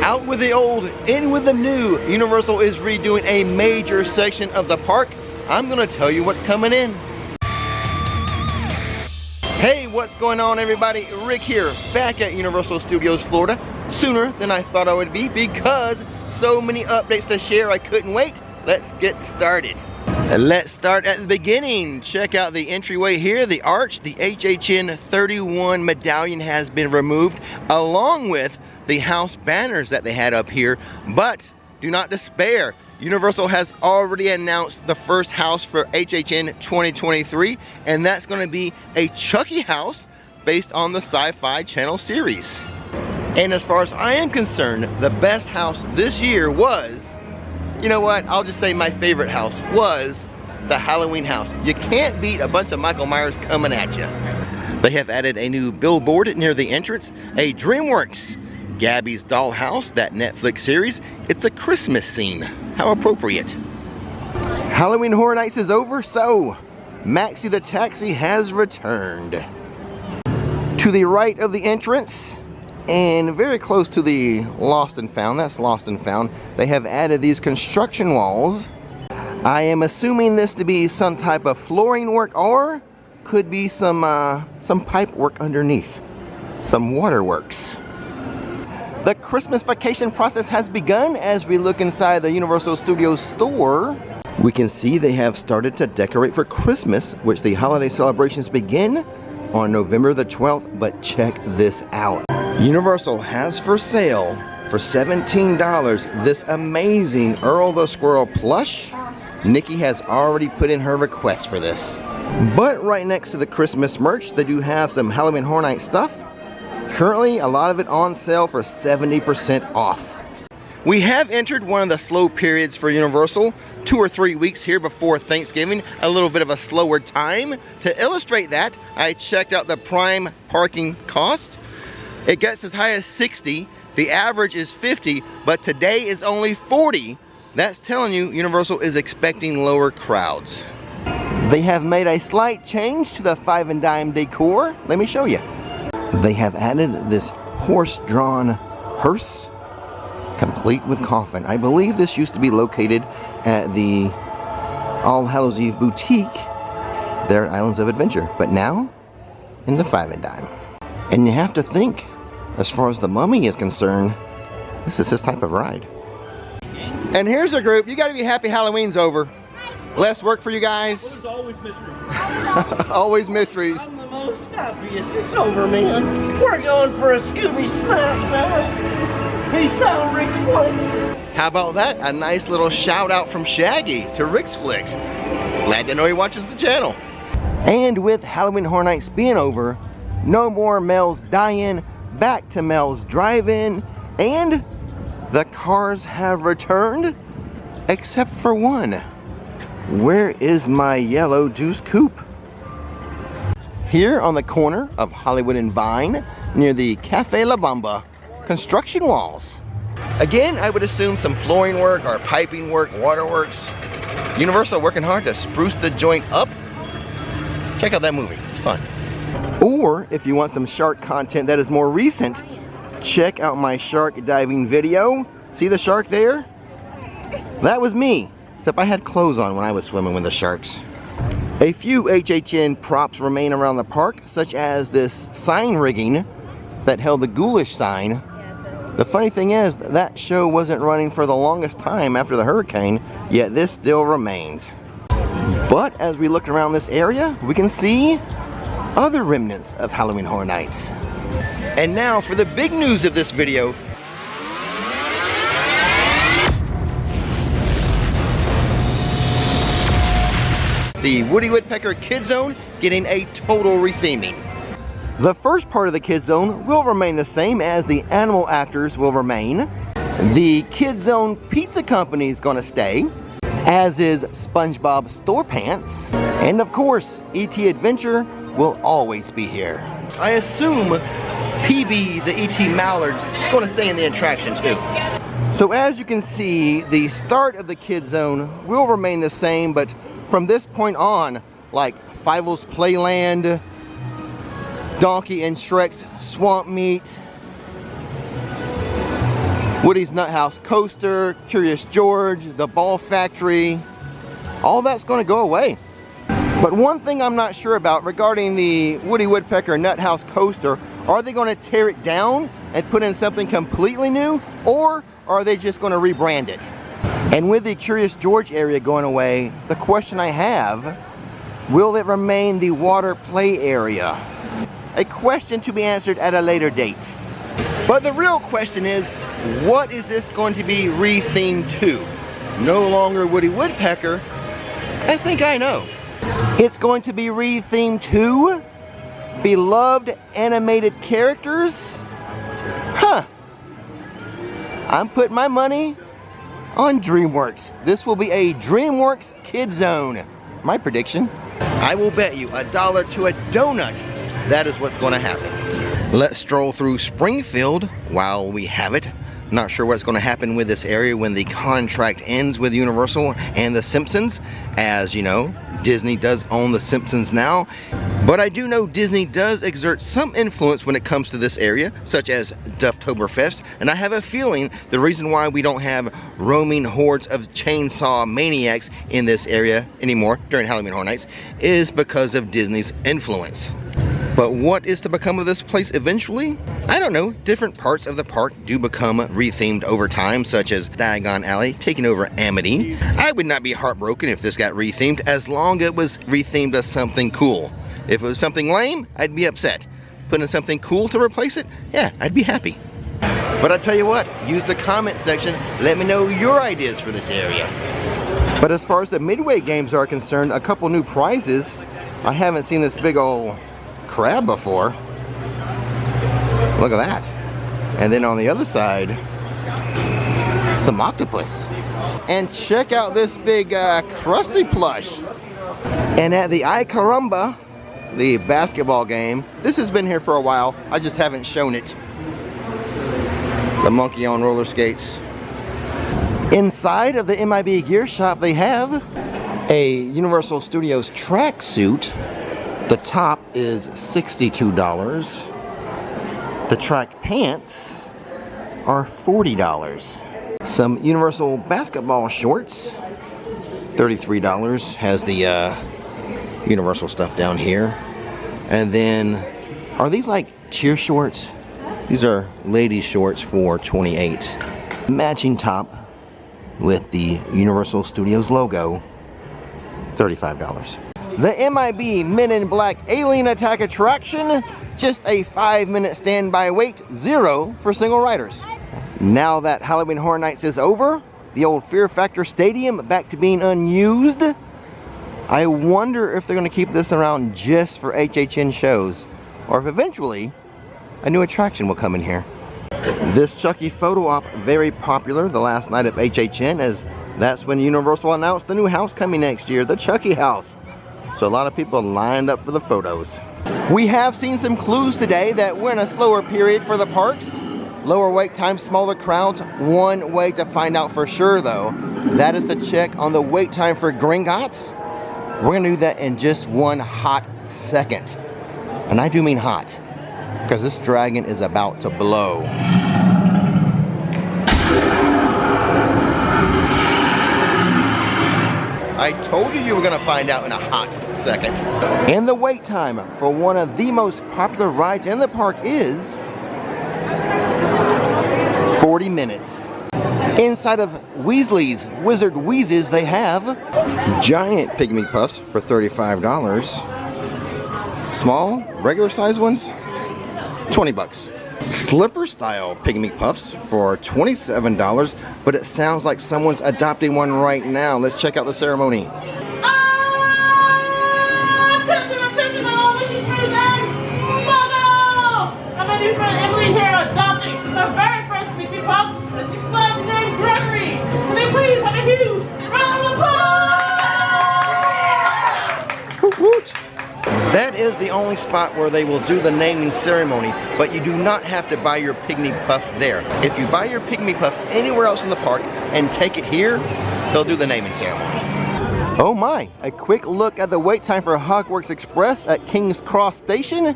Out with the old, in with the new. Universal is redoing a major section of the park. I'm gonna tell you what's coming in. Hey, what's going on everybody? Rick here, back at Universal Studios Florida. Sooner than I thought I would be because so many updates to share I couldn't wait. Let's get started. Let's start at the beginning. Check out the entryway here, the arch. The HHN 31 medallion has been removed along with the house banners that they had up here, but do not despair. Universal has already announced the first house for HHN 2023, and that's going to be a Chucky house based on the Sci-Fi Channel series. And as far as I am concerned, the best house this year was, you know what, I'll just say my favorite house was the Halloween house. You can't beat a bunch of Michael Myers coming at you. They have added a new billboard near the entrance, a DreamWorks Gabby's Dollhouse, that Netflix series. It's a Christmas scene. How appropriate. Halloween Horror Nights is over, so Maxie the Taxi has returned. To the right of the entrance, and very close to the Lost and Found, that's Lost and Found, they have added these construction walls. I am assuming this to be some type of flooring work, or could be some pipe work underneath, some waterworks. The Christmas vacation process has begun as we look inside the Universal Studios store. We can see they have started to decorate for Christmas, which the holiday celebrations begin on November the 12th, but check this out. Universal has for sale for $17 this amazing Earl the Squirrel plush. Nikki has already put in her request for this. But right next to the Christmas merch, they do have some Halloween Horror Night stuff. Currently, a lot of it on sale for 70% off. We have entered one of the slow periods for Universal, 2 or 3 weeks here before Thanksgiving, a little bit of a slower time. To illustrate that, I checked out the prime parking cost. It gets as high as 60, the average is 50, but today is only 40. That's telling you Universal is expecting lower crowds. They have made a slight change to the 5 and dime decor. Let me show you. They have added this horse-drawn hearse, complete with coffin. I believe this used to be located at the All Hallows Eve boutique there at Islands of Adventure, but now in the 5 and dime. And you have to think, as far as the Mummy is concerned, this is his type of ride. And here's a group. You gotta be happy Halloween's over. Less work for you guys. There's always mysteries. Always mysteries. I'm the most happiest. It's over, man. We're going for a Scooby snack now. Peace out, Rix Flix. How about that? A nice little shout out from Shaggy to Rix Flix. Glad to know he watches the channel. And with Halloween Horror Nights being over, no more Mel's Die-In, back to Mel's Drive-In, and the cars have returned, except for one. Where is my yellow Deuce Coupe? Here on the corner of Hollywood and Vine, near the Cafe La Bamba construction walls. Again, I would assume some flooring work or piping work, waterworks. Universal working hard to spruce the joint up. Check out that movie, it's fun. Or if you want some shark content that is more recent, check out my shark diving video. See the shark there? That was me. Except I had clothes on when I was swimming with the sharks. A few HHN props remain around the park, such as this sign rigging that held the Ghoulish sign. The funny thing is, that show wasn't running for the longest time after the hurricane, yet this still remains. But as we look around this area, we can see other remnants of Halloween Horror Nights. And now for the big news of this video. The Woody Woodpecker Kid Zone getting a total retheming. The first part of the Kid Zone will remain the same, as the animal actors will remain. The Kid Zone Pizza Company is going to stay, as is SpongeBob StorePants. And of course, E.T. Adventure will always be here. I assume PB, the E.T. Mallard, is going to stay in the attraction too. So as you can see, the start of the Kid Zone will remain the same, but from this point on, like Fievel's Playland, Donkey and Shrek's Swamp Meet, Woody's Nut House Coaster, Curious George, the Ball Factory, all that's going to go away. But one thing I'm not sure about regarding the Woody Woodpecker Nut House Coaster, are they going to tear it down and put in something completely new, or are they just going to rebrand it? And with the Curious George area going away, the question I have, will it remain the water play area? A question to be answered at a later date. But the real question is, what is this going to be rethemed to? No longer Woody Woodpecker? I think I know. It's going to be rethemed to beloved animated characters? Huh. I'm putting my money on DreamWorks. This will be a DreamWorks Kid Zone. My prediction. I will bet you $1 to a donut that is what's going to happen. Let's stroll through Springfield while we have it. Not sure what's going to happen with this area when the contract ends with Universal and The Simpsons. As you know, Disney does own The Simpsons now. But I do know Disney does exert some influence when it comes to this area, such as Dufftoberfest. And I have a feeling the reason why we don't have roaming hordes of chainsaw maniacs in this area anymore during Halloween Horror Nights is because of Disney's influence. But what is to become of this place eventually? I don't know. Different parts of the park do become rethemed over time, such as Diagon Alley taking over Amity. I would not be heartbroken if this got rethemed, as long as it was rethemed as something cool. If it was something lame, I'd be upset. Putting something cool to replace it, yeah, I'd be happy. But I tell you what, use the comment section, let me know your ideas for this area. But as far as the Midway games are concerned, a couple new prizes. I haven't seen this big old crab before. Look at that. And then on the other side, some octopus. And check out this big Krusty plush. And at the Ay Caramba, the basketball game, this has been here for a while, I just haven't shown it. The monkey on roller skates. Inside of the MIB Gear shop, they have a Universal Studios tracksuit. The top is $62. The track pants are $40. Some Universal basketball shorts, $33. Has the Universal stuff down here. And then, are these like cheer shorts? These are ladies shorts for $28. Matching top with the Universal Studios logo, $35. The MIB Men in Black Alien Attack attraction, just a 5-minute standby wait, 0 for single riders. Now that Halloween Horror Nights is over, the old Fear Factor Stadium back to being unused, I wonder if they're going to keep this around just for HHN shows, or if eventually a new attraction will come in here. This Chucky photo op, very popular the last night of HHN, as that's when Universal announced the new house coming next year, the Chucky house. So a lot of people lined up for the photos. We have seen some clues today that we're in a slower period for the parks. Lower wait time, smaller crowds. One way to find out for sure though, that is to check on the wait time for Gringotts. We're gonna do that in just one hot second. And I do mean hot, because this dragon is about to blow. I told you were gonna find out in a hot second. And the wait time for one of the most popular rides in the park is 40 minutes. Inside of Weasley's Wizard Wheezes, they have giant pygmy puffs for $35. Small, regular size ones, 20 bucks. Slipper style pygmy puffs for $27, but it sounds like someone's adopting one right now. Let's check out the ceremony. Attention, all this is pretty bad. I'm my new friend Emily here adopting the very first pygmy puff, and she's slightly named Gregory. Can they please have a huge round of applause? That is the only spot where they will do the naming ceremony, but you do not have to buy your pygmy puff there. If you buy your pygmy puff anywhere else in the park and take it here, they'll do the naming ceremony. Oh my, a quick look at the wait time for Hogwarts Express at King's Cross Station,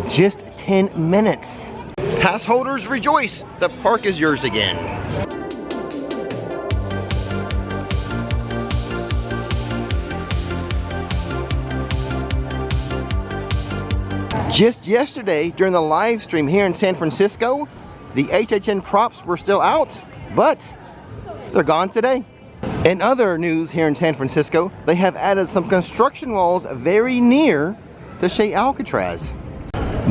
just 10 minutes. Pass holders rejoice, the park is yours again. Just yesterday, during the live stream here in San Francisco, the HHN props were still out, but they're gone today. In other news here in San Francisco, they have added some construction walls very near to Chez Alcatraz.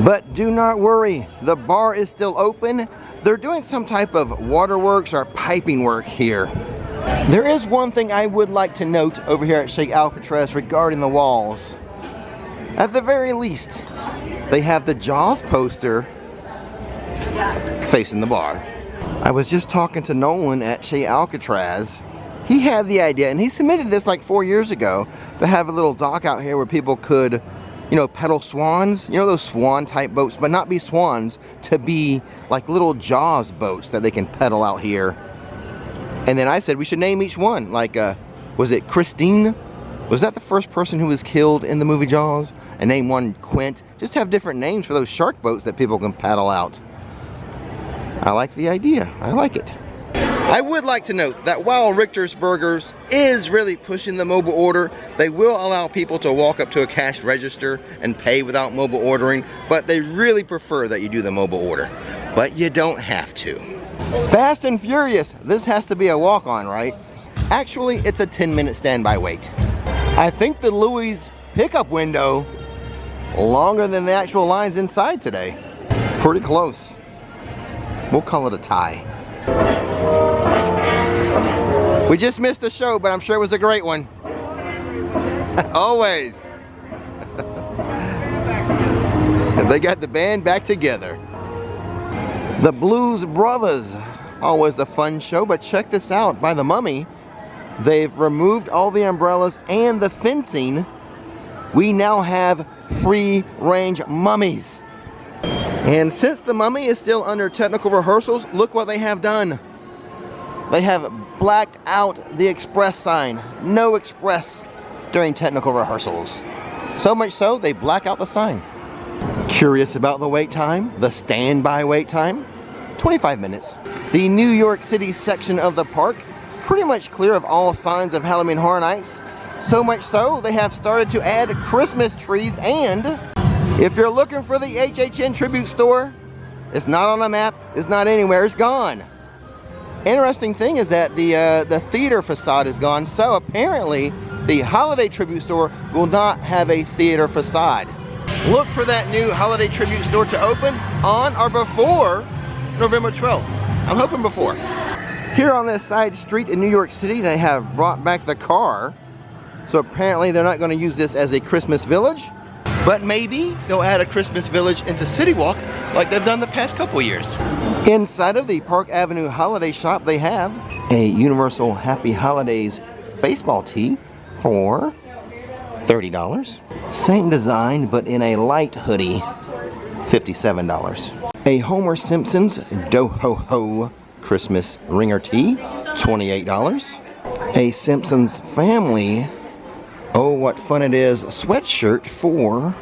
But do not worry, the bar is still open. They're doing some type of waterworks or piping work here. There is one thing I would like to note over here at Chez Alcatraz regarding the walls. At the very least, they have the Jaws poster facing the bar. I was just talking to Nolan at Chez Alcatraz. He had the idea, and he submitted this like 4 years ago, to have a little dock out here where people could, you know, pedal swans. You know, those swan type boats, but not be swans, to be like little Jaws boats that they can pedal out here. And then I said we should name each one. Like, was it Christine? Was that the first person who was killed in the movie Jaws? And name one Quint. Just have different names for those shark boats that people can paddle out. I like the idea. I like it. I would like to note that while Richter's Burgers is really pushing the mobile order, they will allow people to walk up to a cash register and pay without mobile ordering, but they really prefer that you do the mobile order. But you don't have to. Fast and Furious, this has to be a walk-on, right? Actually, it's a 10-minute standby wait. I think the Louis pickup window longer than the actual lines inside today. Pretty close. We'll call it a tie. We just missed the show, but I'm sure it was a great one. Always. They got the band back together. The Blues Brothers. Always a fun show, but check this out. By the Mummy, they've removed all the umbrellas and the fencing. We now have free-range mummies. And since the Mummy is still under technical rehearsals, look what they have done. They have blacked out the express sign. No express during technical rehearsals. So much so, they black out the sign. Curious about the wait time? The standby wait time? 25 minutes. The New York City section of the park, pretty much clear of all signs of Halloween Horror Nights. So much so, they have started to add Christmas trees, and if you're looking for the HHN tribute store, it's not on the map, it's not anywhere, it's gone. Interesting thing is that the theater facade is gone, so apparently the holiday tribute store will not have a theater facade. Look for that new holiday tribute store to open on or before November 12th. I'm hoping before. Here on this side street in New York City, they have brought back the car. So apparently they're not going to use this as a Christmas village, but maybe they'll add a Christmas village into CityWalk like they've done the past couple years. Inside of the Park Avenue Holiday Shop, they have a Universal Happy Holidays baseball tee for $30. Same design, but in a light hoodie, $57. A Homer Simpson's Do-Ho-Ho Christmas ringer tee, $28. A Simpsons Family Oh What Fun It Is sweatshirt for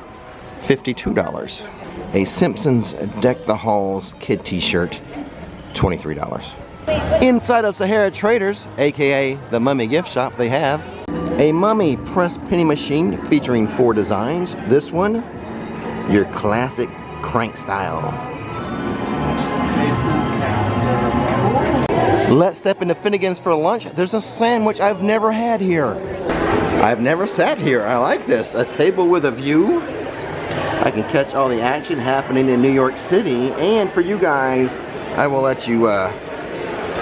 $52. A Simpsons Deck the Halls kid t-shirt, $23. Inside of Sahara Traders, aka the Mummy gift shop, they have a Mummy press penny machine featuring 4 designs. This one, your classic crank style. Let's step into Finnegans for lunch. There's a sandwich I've never had here. I've never sat here. I like this. A table with a view. I can catch all the action happening in New York City. And for you guys, I will let you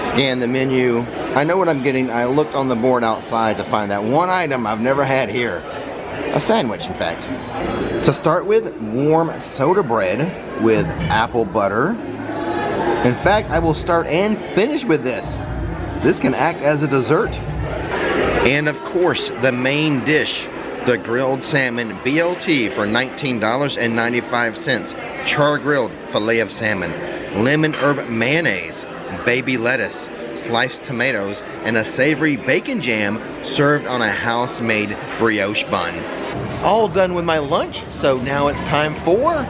scan the menu. I know what I'm getting. I looked on the board outside to find that one item I've never had here. A sandwich, in fact. To start with, warm soda bread with apple butter. In fact, I will start and finish with this. This can act as a dessert. And of course, the main dish, the grilled salmon BLT for $19.95. Char grilled filet of salmon, lemon herb mayonnaise, baby lettuce, sliced tomatoes, and a savory bacon jam served on a house-made brioche bun. All done with my lunch, so now it's time for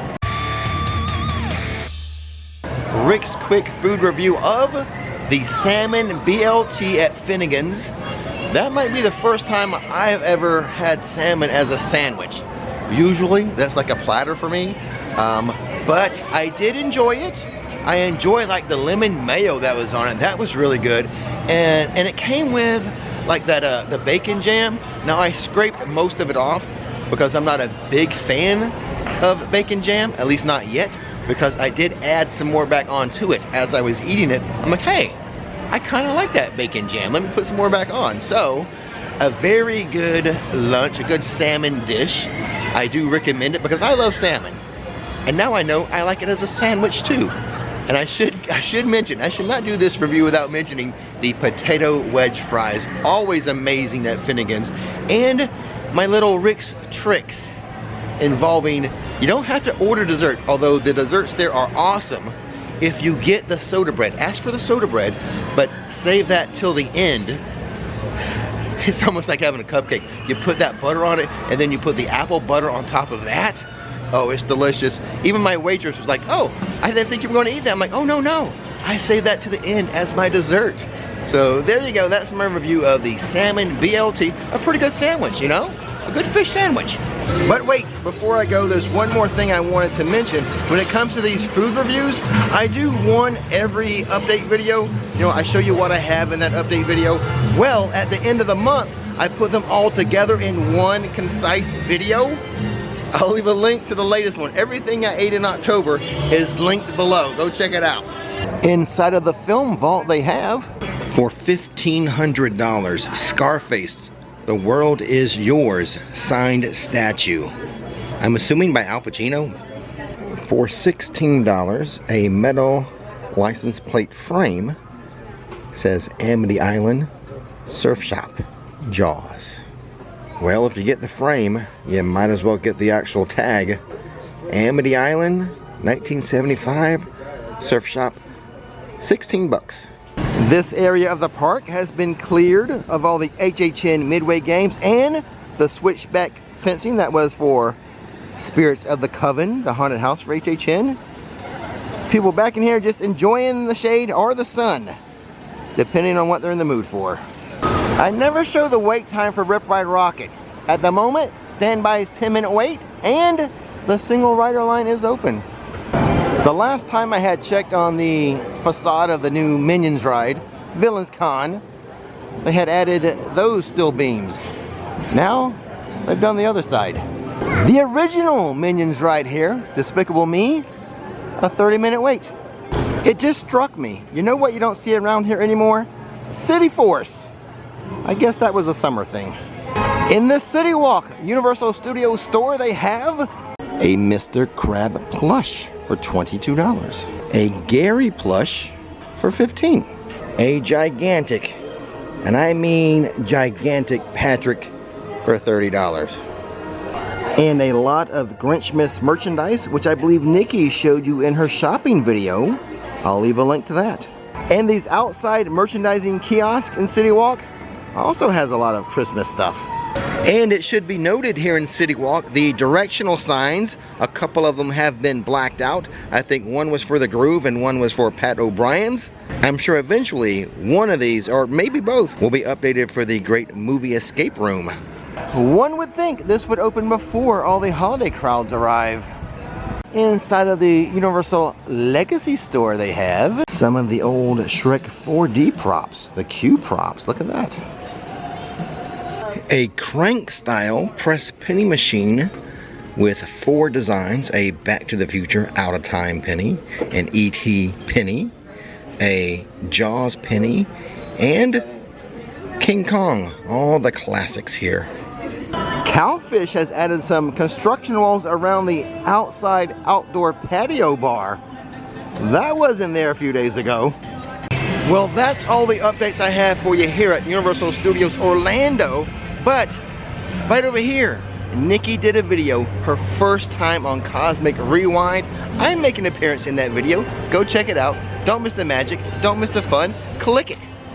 Rix quick food review of the salmon BLT at Finnegans. That might be the first time I've ever had salmon as a sandwich. Usually that's like a platter for me, but I did enjoy it. I enjoyed like the lemon mayo that was on it. That was really good, and it came with like that the bacon jam. Now I scraped most of it off because I'm not a big fan of bacon jam, at least not yet, because I did add some more back onto it as I was eating it. I'm like, hey, I kind of like that bacon jam. Let me put some more back on. So, a very good lunch, a good salmon dish. I do recommend it because I love salmon. And now I know I like it as a sandwich too. And I should mention, I should not do this review without mentioning the potato wedge fries. Always amazing at Finnegans. And my little Rix tricks involving, you don't have to order dessert, although the desserts there are awesome. If you get the soda bread, ask for the soda bread, but save that till the end. It's almost like having a cupcake. You put that butter on it, and then you put the apple butter on top of that. Oh, it's delicious. Even my waitress was like, oh, I didn't think you were going to eat that. I'm like, oh, no. I saved that to the end as my dessert. So there you go. That's my review of the salmon BLT. A pretty good sandwich, you know? A good fish sandwich. But wait, before I go, there's one more thing I wanted to mention. When it comes to these food reviews, I do one every update video. You know, I show you what I have in that update video. Well, at the end of the month, I put them all together in one concise video. I'll leave a link to the latest one. Everything I ate in October is linked below. Go check it out. Inside of the film vault, they have, for $1,500, Scarface, The World Is Yours signed statue. I'm assuming by Al Pacino. For $16, a metal license plate frame. It says Amity Island Surf Shop, Jaws. Well, if you get the frame, you might as well get the actual tag. Amity Island, 1975, Surf Shop, 16 bucks. This area of the park has been cleared of all the HHN Midway games and the switchback fencing that was for Spirits of the Coven, the haunted house for HHN. People back in here just enjoying the shade or the sun, depending on what they're in the mood for. I never show the wait time for Rip Ride Rocket. At the moment, standby is 10-minute wait and the single rider line is open. The last time I had checked on the facade of the new Minions ride, Villains Con, they had added those steel beams. Now, they've done the other side. The original Minions ride here, Despicable Me, a 30-minute wait. It just struck me. You know what you don't see around here anymore? City Force. I guess that was a summer thing. In the CityWalk Universal Studios store, they have a Mr. Crab plush for $22. A Gary plush for $15. A gigantic, and I mean gigantic Patrick for $30. And a lot of Grinchmas merchandise, which I believe Nikki showed you in her shopping video. I'll leave a link to that. And these outside merchandising kiosks in CityWalk also has a lot of Christmas stuff. And it should be noted here in CityWalk, the directional signs, a couple of them have been blacked out. I think one was for the Groove and one was for Pat O'Brien's. I'm sure eventually one of these, or maybe both, will be updated for the Great Movie Escape Room. One would think this would open before all the holiday crowds arrive. Inside of the Universal Legacy store, they have some of the old Shrek 4D props, the Q props. Look at that. A crank style press penny machine with 4 designs: a Back to the Future Out of Time penny, an E.T. penny, a Jaws penny, and King Kong. All the classics here. Cowfish has added some construction walls around the outside outdoor patio bar. That wasn't there a few days ago. Well, that's all the updates I have for you here at Universal Studios Orlando. But right over here, Nikki did a video, her first time on Cosmic Rewind. I make an appearance in that video. Go check it out. Don't miss the magic. Don't miss the fun. Click it.